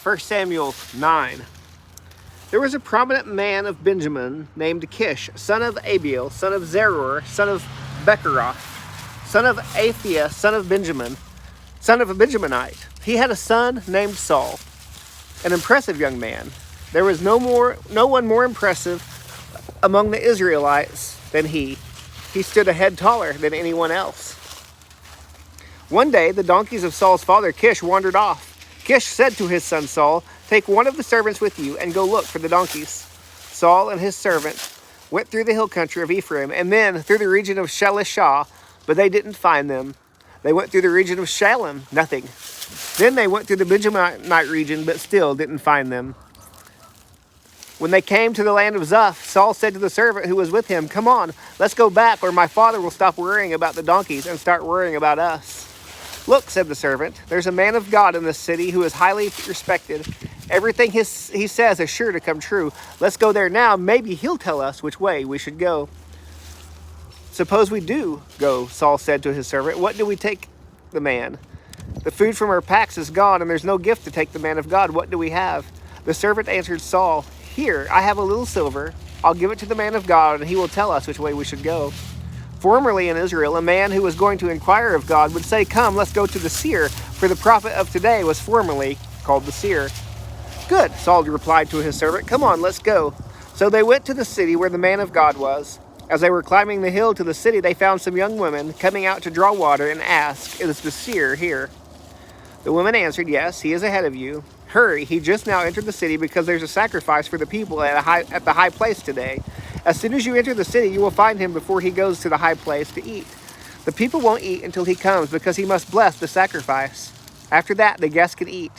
1 Samuel 9. There was a prominent man of Benjamin named Kish, son of Abiel, son of Zeror, son of Becheroth, son of Aphiah, son of Benjamin, son of a Benjaminite. He had a son named Saul, an impressive young man. There was no one more impressive among the Israelites than he. He stood a head taller than anyone else. One day, the donkeys of Saul's father Kish wandered off. Kish said to his son Saul, "Take one of the servants with you and go look for the donkeys." Saul and his servant went through the hill country of Ephraim and then through the region of Shalishah, but they didn't find them. They went through the region of Shalem, nothing. Then they went through the Benjaminite region, but still didn't find them. When they came to the land of Zuph, Saul said to the servant who was with him, "Come on, let's go back, or my father will stop worrying about the donkeys and start worrying about us." "Look," said the servant, "there's a man of God in this city who is highly respected. Everything he says is sure to come true. Let's go there now. Maybe he'll tell us which way we should go." "Suppose we do go," Saul said to his servant. "What do we take the man? The food from our packs is gone, and there's no gift to take the man of God. What do we have?" The servant answered Saul, "Here, I have a little silver. I'll give it to the man of God, and he will tell us which way we should go." Formerly in Israel, a man who was going to inquire of God would say, "Come, let's go to the Seer," for the prophet of today was formerly called the Seer. "Good," Saul replied to his servant. "Come on, let's go." So they went to the city where the man of God was. As they were climbing the hill to the city, they found some young women coming out to draw water and asked, "Is the Seer here?" The women answered, "Yes, he is ahead of you. Hurry, he just now entered the city because there's a sacrifice for the people at the high place today. As soon as you enter the city, you will find him before he goes to the high place to eat. The people won't eat until he comes because he must bless the sacrifice. After that, the guests can eat.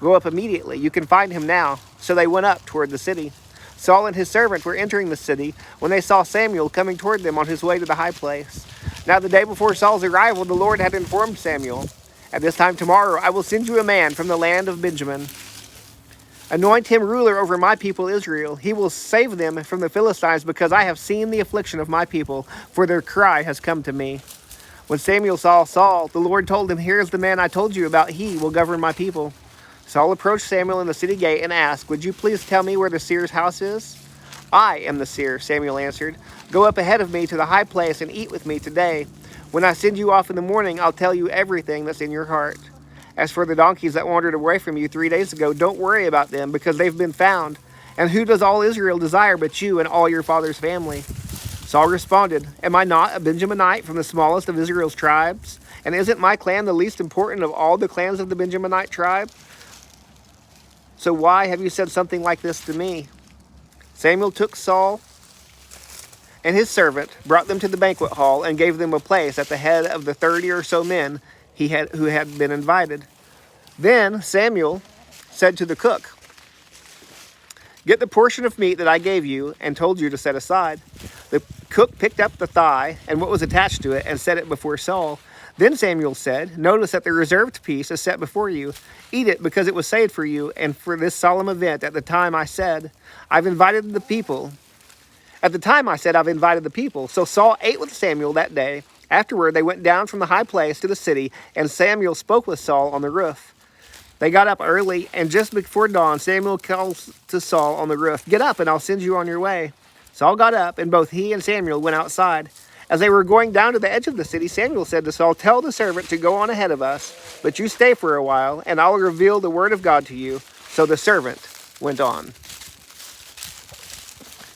Go up immediately. You can find him now." So they went up toward the city. Saul and his servant were entering the city when they saw Samuel coming toward them on his way to the high place. Now the day before Saul's arrival, the Lord had informed Samuel, "At this time tomorrow, I will send you a man from the land of Benjamin. Anoint him ruler over my people Israel. He will save them from the Philistines because I have seen the affliction of my people, for their cry has come to me." When Samuel saw Saul, the Lord told him, "Here is the man I told you about. He will govern my people." Saul approached Samuel in the city gate and asked, "Would you please tell me where the seer's house is?" "I am the seer," Samuel answered. "Go up ahead of me to the high place and eat with me today. When I send you off in the morning, I'll tell you everything that's in your heart. As for the donkeys that wandered away from you 3 days ago, don't worry about them because they've been found. And who does all Israel desire but you and all your father's family?" Saul responded, "Am I not a Benjaminite from the smallest of Israel's tribes? And isn't my clan the least important of all the clans of the Benjaminite tribe? So why have you said something like this to me?" Samuel took Saul and his servant, brought them to the banquet hall, and gave them a place at the head of the 30 or so men who had been invited. Then Samuel said to the cook, "Get the portion of meat that I gave you and told you to set aside." The cook picked up the thigh and what was attached to it and set it before Saul. Then Samuel said, "Notice that the reserved piece is set before you. Eat it because it was saved for you and for this solemn event at the time I said, I've invited the people. So Saul ate with Samuel that day. Afterward, they went down from the high place to the city, and Samuel spoke with Saul on the roof. They got up early, and just before dawn, Samuel calls to Saul on the roof, "Get up, and I'll send you on your way." Saul got up, and both he and Samuel went outside. As they were going down to the edge of the city, Samuel said to Saul, "Tell the servant to go on ahead of us, but you stay for a while, and I'll reveal the word of God to you." So the servant went on.